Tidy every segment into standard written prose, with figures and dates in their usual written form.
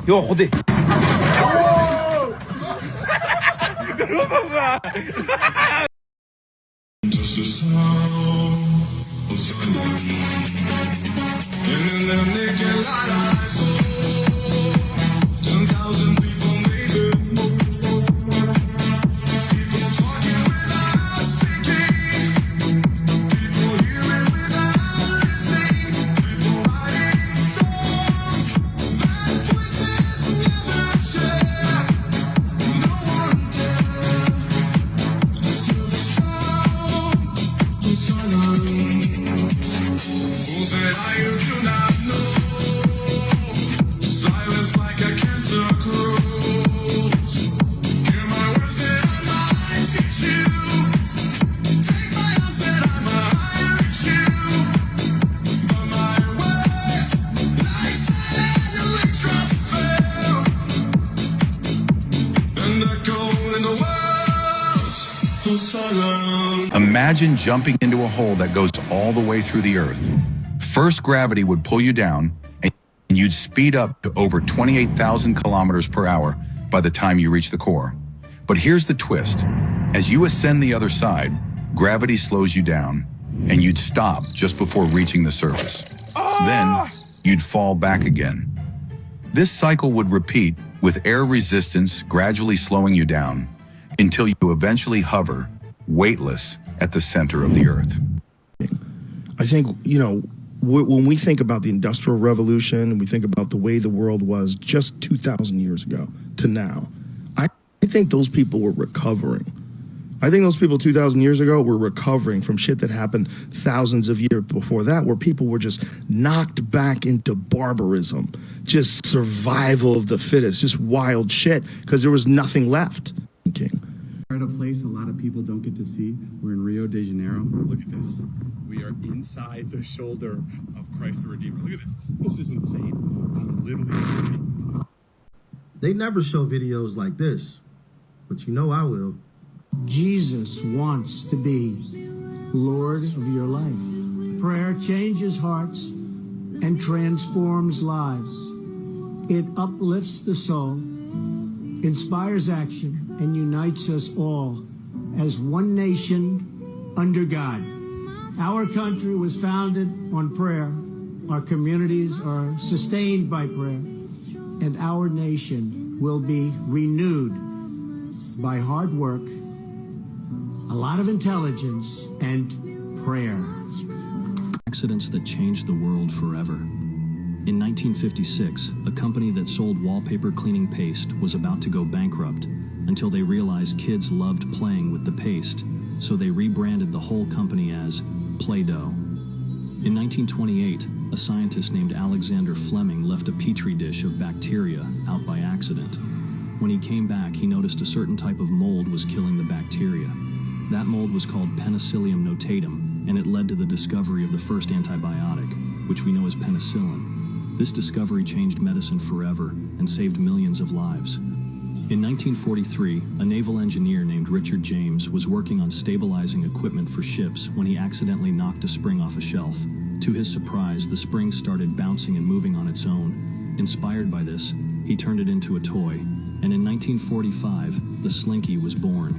야, 거대. Imagine jumping into a hole that goes all the way through the earth. First, gravity would pull you down, and you'd speed up to over 28,000 kilometers per hour by the time you reach the core. But here's the twist. As you ascend the other side, gravity slows you down, and you'd stop just before reaching the surface. Then, you'd fall back again. This cycle would repeat with air resistance gradually slowing you down until you eventually hover, weightless, at the center of the earth. I think, when we think about the Industrial Revolution and we think about the way the world was just 2,000 years ago to now, I think those people were recovering. I think those people 2,000 years ago were recovering from shit that happened thousands of years before that, where people were just knocked back into barbarism, just survival of the fittest, just wild shit, because there was nothing left. We're at a place a lot of people don't get to see. We're in Rio de Janeiro. Look at this. We are inside the shoulder of Christ the Redeemer. Look at this. This is insane. I'm literally shaking. They never show videos like this, but I will. Jesus wants to be Lord of your life. Prayer changes hearts and transforms lives. It uplifts the soul, inspires action, and unites us all as one nation under God. Our country was founded on prayer. Our communities are sustained by prayer. And our nation will be renewed by hard work, a lot of intelligence, and prayer. Accidents that changed the world forever. In 1956, a company that sold wallpaper cleaning paste was about to go bankrupt until they realized kids loved playing with the paste, so they rebranded the whole company as Play-Doh. In 1928, a scientist named Alexander Fleming left a petri dish of bacteria out by accident. When he came back, he noticed a certain type of mold was killing the bacteria. That mold was called Penicillium notatum, and it led to the discovery of the first antibiotic, which we know as penicillin. This discovery changed medicine forever and saved millions of lives. In 1943, a naval engineer named Richard James was working on stabilizing equipment for ships when he accidentally knocked a spring off a shelf. To his surprise, the spring started bouncing and moving on its own. Inspired by this, he turned it into a toy, and in 1945, the Slinky was born.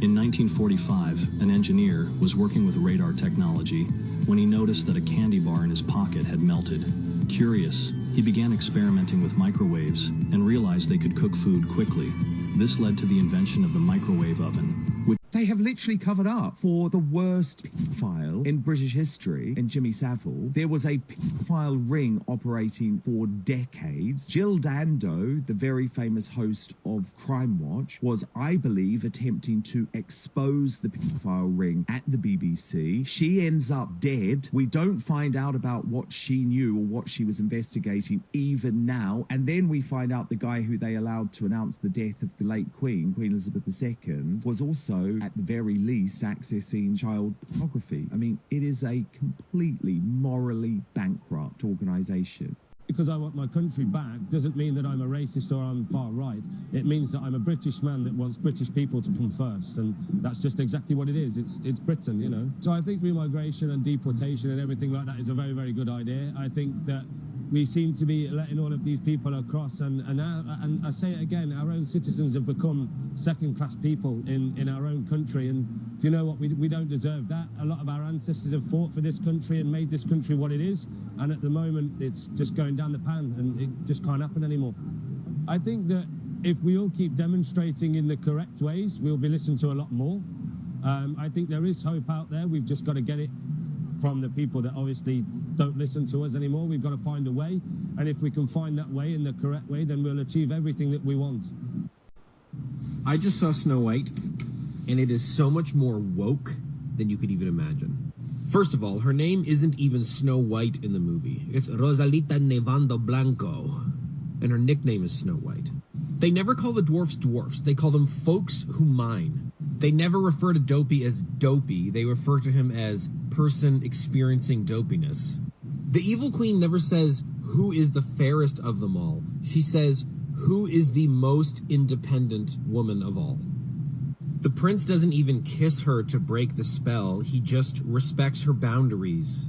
In 1945, an engineer was working with radar technology when he noticed that a candy bar in his pocket had melted. Curious, he began experimenting with microwaves and realized they could cook food quickly. This led to the invention of the microwave oven, which they have literally covered up for the worst paedophile in British history in Jimmy Savile. There was a paedophile ring operating for decades. Jill Dando, the very famous host of Crime Watch, was, I believe, attempting to expose the paedophile ring at the BBC. She ends up dead. We don't find out about what she knew or what she was investigating even now. And then we find out the guy who they allowed to announce the death of the late Queen Elizabeth II, was also, at the very least, accessing child pornography. I mean, it is a completely morally bankrupt organisation. Because I want my country back doesn't mean that I'm a racist or I'm far right. It means that I'm a British man that wants British people to come first, and that's just exactly what it is. It's Britain, you know. So I think remigration and deportation and everything like that is a very, very good idea. I think that we seem to be letting all of these people across, and I say it again, our own citizens have become second-class people in our own country, and do you know what? We don't deserve that. A lot of our ancestors have fought for this country and made this country what it is, and at the moment it's just going down the pan, and it just can't happen anymore. I think that if we all keep demonstrating in the correct ways, we'll be listened to a lot more. I think there is hope out there. We've just got to get it from the people that obviously don't listen to us anymore. We've got to find a way, and if we can find that way in the correct way, then we'll achieve everything that we want. I just saw Snow White, and it is so much more woke than you could even imagine. First of all, her name isn't even Snow White in the movie. It's Rosalita Nevando Blanco, and her nickname is Snow White. They never call the dwarfs dwarfs. They call them folks who mine. They never refer to Dopey as dopey. They refer to him as person experiencing dopiness. The evil queen never says who is the fairest of them all. She says who is the most independent woman of all. The prince doesn't even kiss her to break the spell. He just respects her boundaries.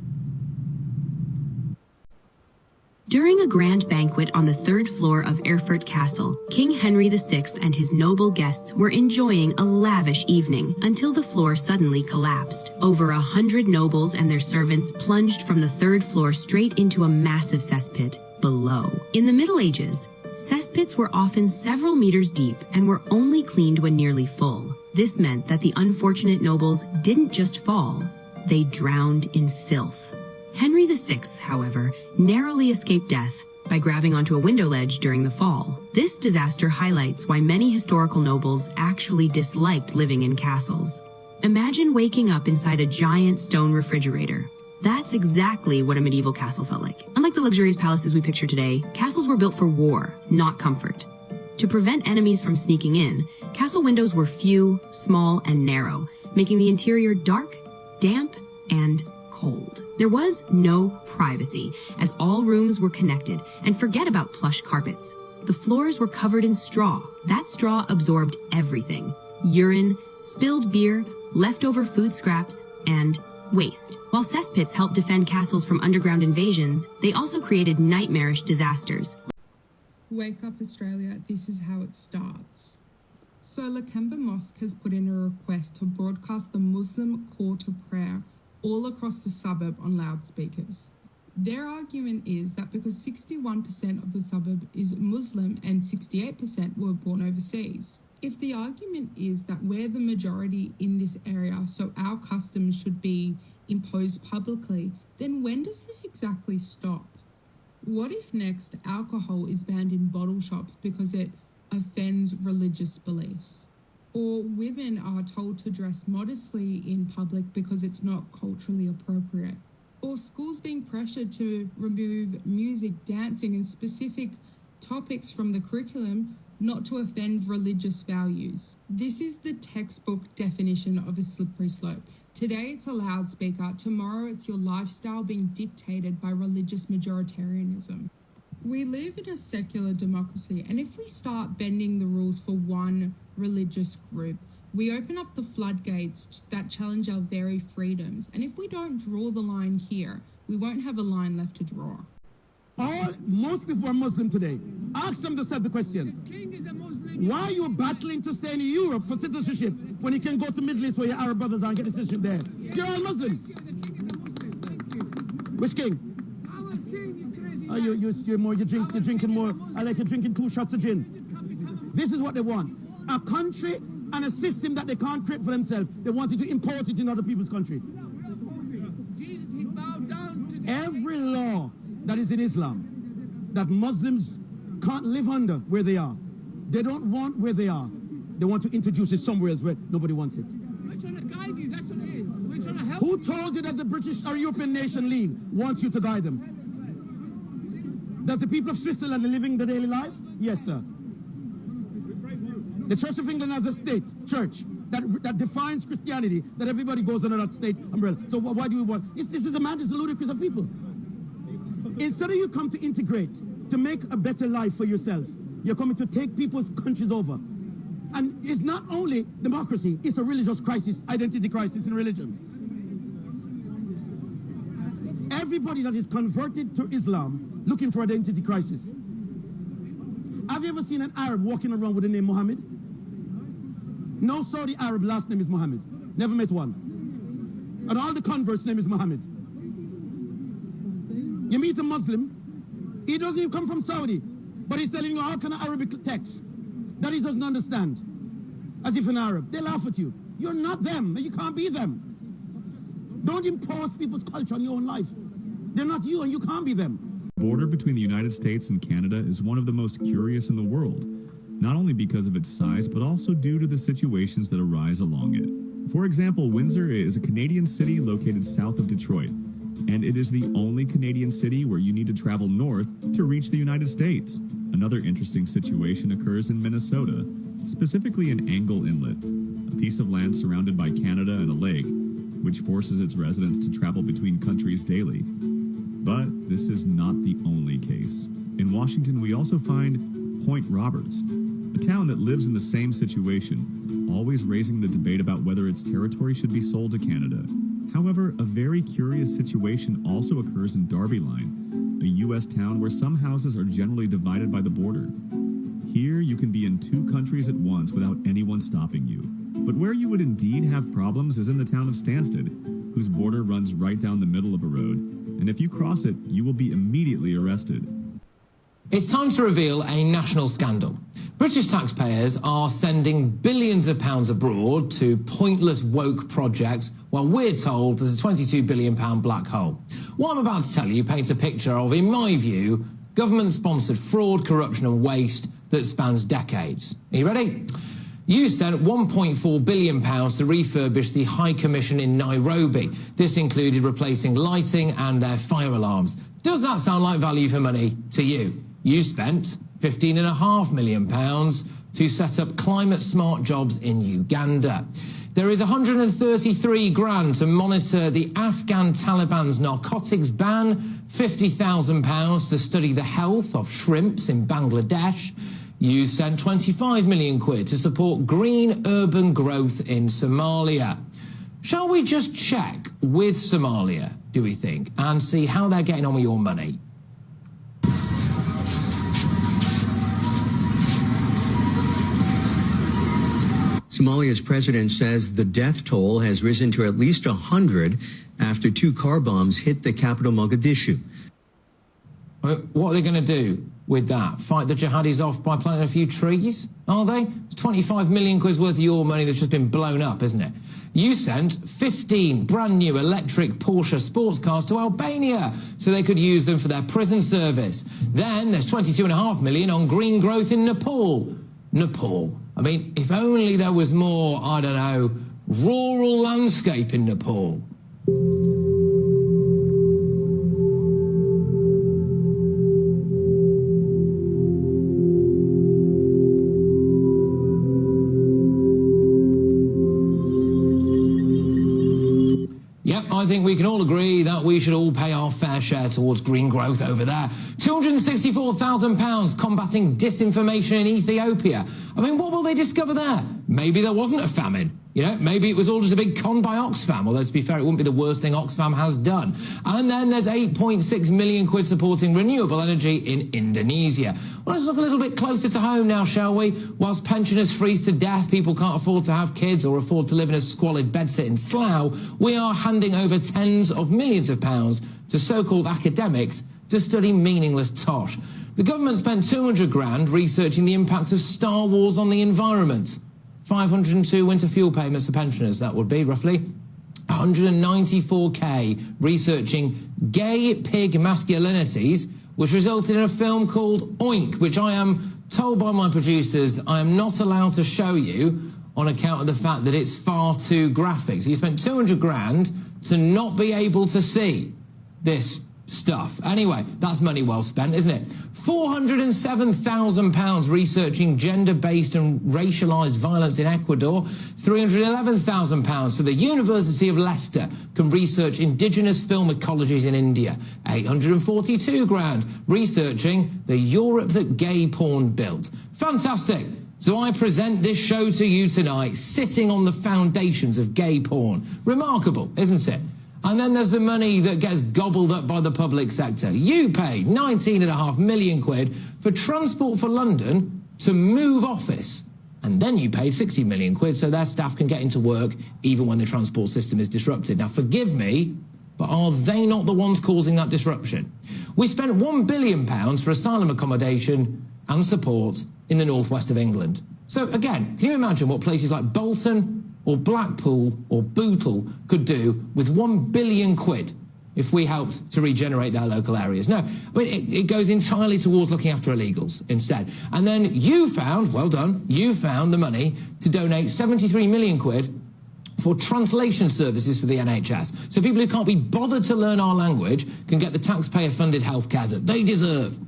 During a grand banquet on the 3rd floor of Erfurt Castle, King Henry VI and his noble guests were enjoying a lavish evening until the floor suddenly collapsed. Over 100 nobles and their servants plunged from the 3rd floor straight into a massive cesspit below. In the Middle Ages, cesspits were often several meters deep and were only cleaned when nearly full. This meant that the unfortunate nobles didn't just fall, they drowned in filth. Henry VI, however, narrowly escaped death by grabbing onto a window ledge during the fall. This disaster highlights why many historical nobles actually disliked living in castles. Imagine waking up inside a giant stone refrigerator. That's exactly what a medieval castle felt like. Unlike the luxurious palaces we picture today, castles were built for war, not comfort. To prevent enemies from sneaking in, castle windows were few, small, and narrow, making the interior dark, damp, and cold. There was no privacy, as all rooms were connected, and forget about plush carpets. The floors were covered in straw. That straw absorbed everything: urine, spilled beer, leftover food scraps, and waste. While cesspits helped defend castles from underground invasions, they also created nightmarish disasters. Wake up Australia, this is how it starts. So Lakemba Mosque has put in a request to broadcast the Muslim call to prayer all across the suburb on loudspeakers. Their argument is that because 61% of the suburb is Muslim and 68% were born overseas. If the argument is that we're the majority in this area, so our customs should be imposed publicly, then when does this exactly stop? What if next alcohol is banned in bottle shops because it offends religious beliefs? Or women are told to dress modestly in public because it's not culturally appropriate? Or schools being pressured to remove music, dancing, and specific topics from the curriculum not to offend religious values? This is the textbook definition of a slippery slope. Today it's a loudspeaker, tomorrow it's your lifestyle being dictated by religious majoritarianism. We live in a secular democracy, and if we start bending the rules for one religious group, we open up the floodgates that challenge our very freedoms. And if we don't draw the line here, we won't have a line left to draw. Most people are Muslim today. Ask them to set the question. Why are you battling to stay in Europe for citizenship when you can go to Middle East where your Arab brothers are and get citizenship there? You're all Muslims. Which king? Oh, you're drinking more. I like you drinking 2 shots of gin. This is what they want. A country and a system that they can't create for themselves. They want to import it in other people's country. Every law that is in Islam that Muslims can't live under where they are, they don't want where they are. They want to introduce it somewhere else where nobody wants it. We're trying to guide you, that's what it is. We're trying to help. Who told you that the British or European Nation League wants you to guide them? Does the people of Switzerland live the daily life? Yes, sir. The Church of England has a state church that defines Christianity, that everybody goes under that state umbrella. So why do we want? This is a madness, a ludicrous of people. Instead of you come to integrate, to make a better life for yourself, you're coming to take people's countries over. And it's not only democracy, it's a religious crisis, identity crisis in religions. everybody that is converted to Islam looking for identity crisis. Have you ever seen an Arab walking around with the name Muhammad? No Saudi Arab last name is Muhammad. Never met one. And all the converts' name is Muhammad. You meet a Muslim, he doesn't even come from Saudi, but he's telling you all kind of Arabic text that he doesn't understand. As if an Arab. They laugh at you. You're not them. You can't be them. Don't impose people's culture on your own life. They're not you and you can't be them. The border between the United States and Canada is one of the most curious in the world, not only because of its size, but also due to the situations that arise along it. For example, Windsor is a Canadian city located south of Detroit, and it is the only Canadian city where you need to travel north to reach the United States. Another interesting situation occurs in Minnesota, specifically in Angle Inlet, a piece of land surrounded by Canada and a lake, which forces its residents to travel between countries daily. But this is not the only case. In Washington, we also find Point Roberts, a town that lives in the same situation, always raising the debate about whether its territory should be sold to Canada. However, a very curious situation also occurs in Darby Line, a U.S. town where some houses are generally divided by the border. Here, you can be in two countries at once without anyone stopping you. But where you would indeed have problems is in the town of Stansted, whose border runs right down the middle of a road, and if you cross it, you will be immediately arrested. It's time to reveal a national scandal. British taxpayers are sending billions of pounds abroad to pointless woke projects while we're told there's a £22 billion black hole. What I'm about to tell you paints a picture of, in my view, government-sponsored fraud, corruption and waste that spans decades. Are you ready? You sent £1.4 billion to refurbish the High Commission in Nairobi. This included replacing lighting and their fire alarms. Does that sound like value for money to you? You spent £15.5 million to set up climate-smart jobs in Uganda. There is 133 grand to monitor the Afghan Taliban's narcotics ban, £50,000 to study the health of shrimps in Bangladesh. You sent 25 million quid to support green urban growth in Somalia. Shall we just check with Somalia, do we think, and see how they're getting on with your money? Somalia's president says the death toll has risen to at least 100 after 2 car bombs hit the capital, Mogadishu. What are they going to do with that? Fight the jihadis off by planting a few trees? Are they? It's 25 million quid's worth of your money that's just been blown up, isn't it? You sent 15 brand new electric Porsche sports cars to Albania so they could use them for their prison service. Then there's 22.5 million on green growth in Nepal. Nepal. I mean, if only there was more, I don't know, rural landscape in Nepal. I think we can all agree that we should all pay our fair share towards green growth over there. £264,000 combating disinformation in Ethiopia. I mean, what will they discover there? Maybe there wasn't a famine. You know, maybe it was all just a big con by Oxfam, although to be fair, it wouldn't be the worst thing Oxfam has done. And then there's 8.6 million quid supporting renewable energy in Indonesia. Well, let's look a little bit closer to home now, shall we? Whilst pensioners freeze to death, people can't afford to have kids or afford to live in a squalid bedsit in Slough, we are handing over tens of millions of pounds to so-called academics to study meaningless tosh. The government spent 200 grand researching the impact of Star Wars on the environment. 502 winter fuel payments for pensioners, that would be, roughly. 194k researching gay pig masculinities, which resulted in a film called Oink, which I am told by my producers I am not allowed to show you on account of the fact that it's far too graphic. So you spent 200 grand to not be able to see this stuff. Anyway, that's money well spent, isn't it? £407,000 researching gender-based and racialised violence in Ecuador. £311,000 so the University of Leicester can research indigenous film ecologies in India. 842 grand researching the Europe that gay porn built. Fantastic. So I present this show to you tonight, sitting on the foundations of gay porn. Remarkable, isn't it? And then there's the money that gets gobbled up by the public sector. You paid 19.5 million quid for Transport for London to move office. And then you paid 60 million quid so their staff can get into work even when the transport system is disrupted. Now, forgive me, but are they not the ones causing that disruption? We spent £1 billion for asylum accommodation and support in the northwest of England. So again, can you imagine what places like Bolton or Blackpool or Bootle could do with 1 billion quid if we helped to regenerate their local areas? No, I mean, it goes entirely towards looking after illegals instead. And then you found, well done, you found the money to donate 73 million quid for translation services for the NHS. So people who can't be bothered to learn our language can get the taxpayer-funded healthcare that they deserve.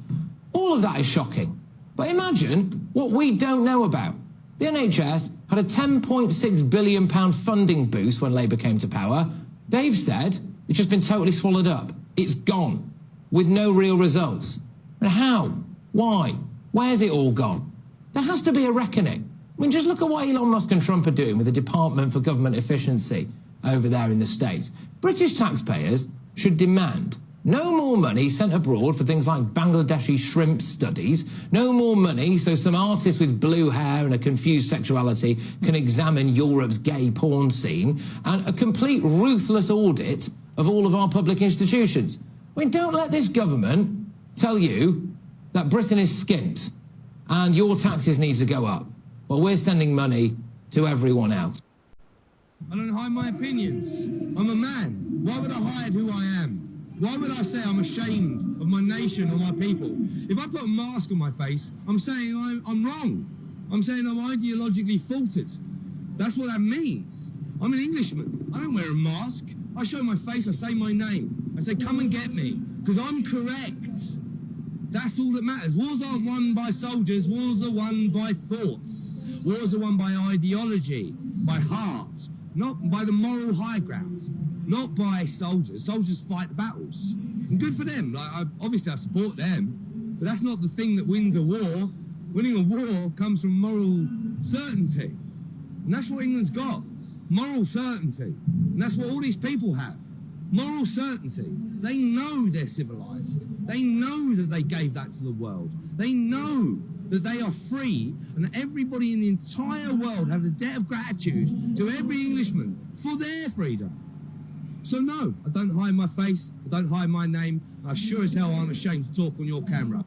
All of that is shocking. But imagine what we don't know about. The NHS had a £10.6 billion funding boost when Labour came to power. They've said it's just been totally swallowed up. It's gone, with no real results. And how? Why? Where's it all gone? There has to be a reckoning. I mean, just look at what Elon Musk and Trump are doing with the Department for Government Efficiency over there in the States. British taxpayers should demand no more money sent abroad for things like Bangladeshi shrimp studies, no more money so some artist with blue hair and a confused sexuality can examine Europe's gay porn scene, and a complete ruthless audit of all of our public institutions. I mean, don't let this government tell you that Britain is skint and your taxes need to go up. Well, we're sending money to everyone else. I don't hide my opinions. I'm a man. Why would I hide who I am? Why would I say I'm ashamed of my nation or my people? If I put a mask on my face, I'm saying I'm wrong. I'm saying I'm ideologically faulted. That's what that means. I'm an Englishman. I don't wear a mask. I show my face, I say my name. I say, come and get me, because I'm correct. That's all that matters. Wars aren't won by soldiers. Wars are won by thoughts. Wars are won by ideology, by heart, not by the moral high ground, not by soldiers. Soldiers fight the battles. And good for them. Obviously, I support them. But that's not the thing that wins a war. Winning a war comes from moral certainty. And that's what England's got. Moral certainty. And that's what all these people have. Moral certainty. They know they're civilized. They know that they gave that to the world. They know that they are free, and everybody in the entire world has a debt of gratitude to every Englishman for their freedom. So no, I don't hide my face, I don't hide my name, and I sure as hell aren't ashamed to talk on your camera.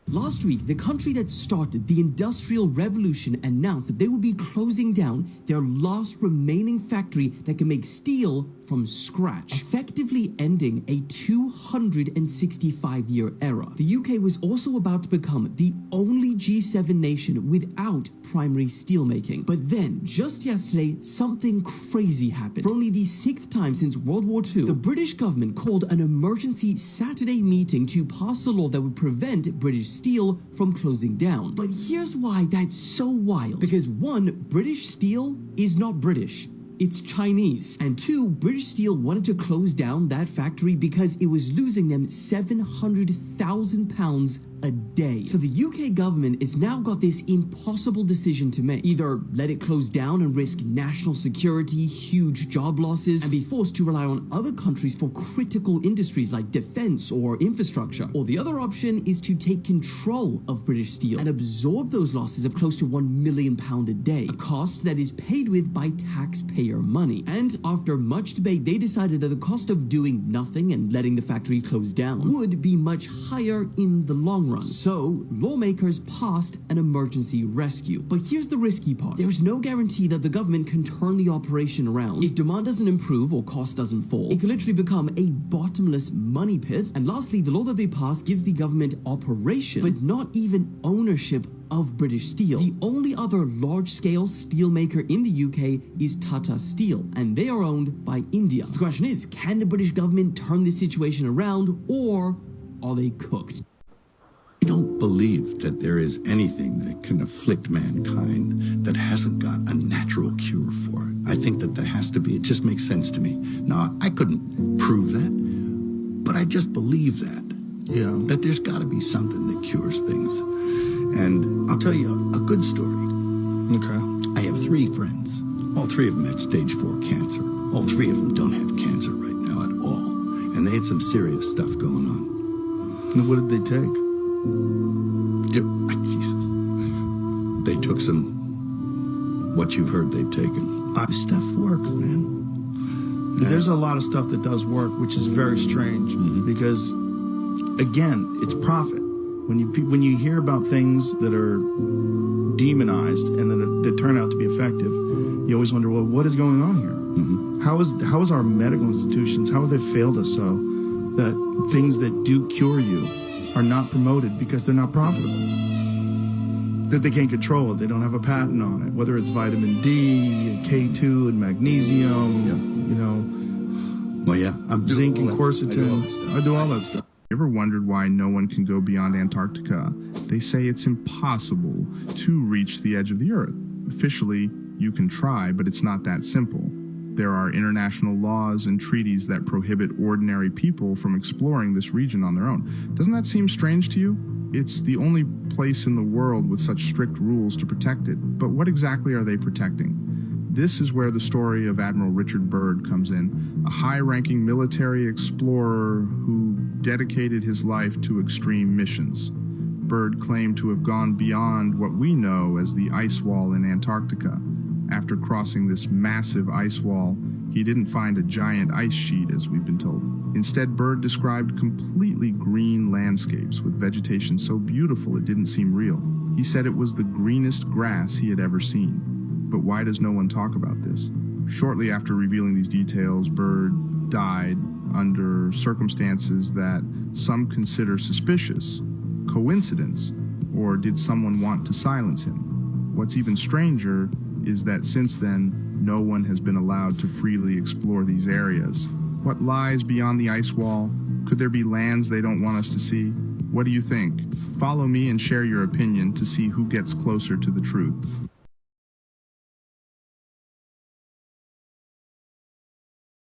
Last week, the country that started the Industrial Revolution announced that they would be closing down their last remaining factory that can make steel from scratch, effectively ending a 265-year era. The UK was also about to become the only G7 nation without primary steelmaking. But then, just yesterday, something crazy happened. For only the 6th time since World War II, the British government called an emergency Saturday meeting to pass a law that would prevent British Steel from closing down. But here's why that's so wild. Because 1, British Steel is not British. It's Chinese. And 2, British Steel wanted to close down that factory because it was losing them £700,000 a day. So the UK government has now got this impossible decision to make. Either let it close down and risk national security, huge job losses, and be forced to rely on other countries for critical industries like defense or infrastructure. Or the other option is to take control of British Steel and absorb those losses of close to £1 million a day, a cost that is paid with by taxpayer money. And after much debate, they decided that the cost of doing nothing and letting the factory close down would be much higher in the long run. So, lawmakers passed an emergency rescue. But here's the risky part. There's no guarantee that the government can turn the operation around. If demand doesn't improve or cost doesn't fall, it can literally become a bottomless money pit. And lastly, the law that they passed gives the government operation, but not even ownership of British Steel. The only other large-scale steelmaker in the UK is Tata Steel, and they are owned by India. So the question is, can the British government turn this situation around, or are they cooked? I don't believe that there is anything that can afflict mankind that hasn't got a natural cure for it. I think that there has to be. It just makes sense to me. Now, I couldn't prove that, but I just believe that. Yeah. That there's got to be something that cures things. And I'll tell you a good story. Okay. I have 3 friends. All 3 of them had stage 4 cancer. All 3 of them don't have cancer right now. some serious stuff going on. And what did they take? Jesus. They took what you've heard they've taken. This stuff works, man. There's a lot of stuff that does work, which is very strange because, again, it's profit. When you hear about things that are demonized and that turn out to be effective, you always wonder, well, what is going on here? How is our medical institutions, how have they failed us so that things that do cure you are not promoted because they're not profitable? That they can't control it. They don't have a patent on it, whether it's vitamin D, K2, and magnesium, zinc and quercetin. I do all that stuff. You ever wondered why no one can go beyond Antarctica? They say it's impossible to reach the edge of the Earth. Officially, you can try, but it's not that simple. There are international laws and treaties that prohibit ordinary people from exploring this region on their own. Doesn't that seem strange to you? It's the only place in the world with such strict rules to protect it. But what exactly are they protecting? This is where the story of Admiral Richard Byrd comes in, a high-ranking military explorer who dedicated his life to extreme missions. Byrd claimed to have gone beyond what we know as the ice wall in Antarctica. After crossing this massive ice wall, he didn't find a giant ice sheet, as we've been told. Instead, Byrd described completely green landscapes with vegetation so beautiful it didn't seem real. He said it was the greenest grass he had ever seen. But why does no one talk about this? Shortly after revealing these details, Byrd died under circumstances that some consider suspicious. Coincidence? Or did someone want to silence him? What's even stranger is that since then, no one has been allowed to freely explore these areas. What lies beyond the ice wall? Could there be lands they don't want us to see? What do you think? Follow me and share your opinion to see who gets closer to the truth.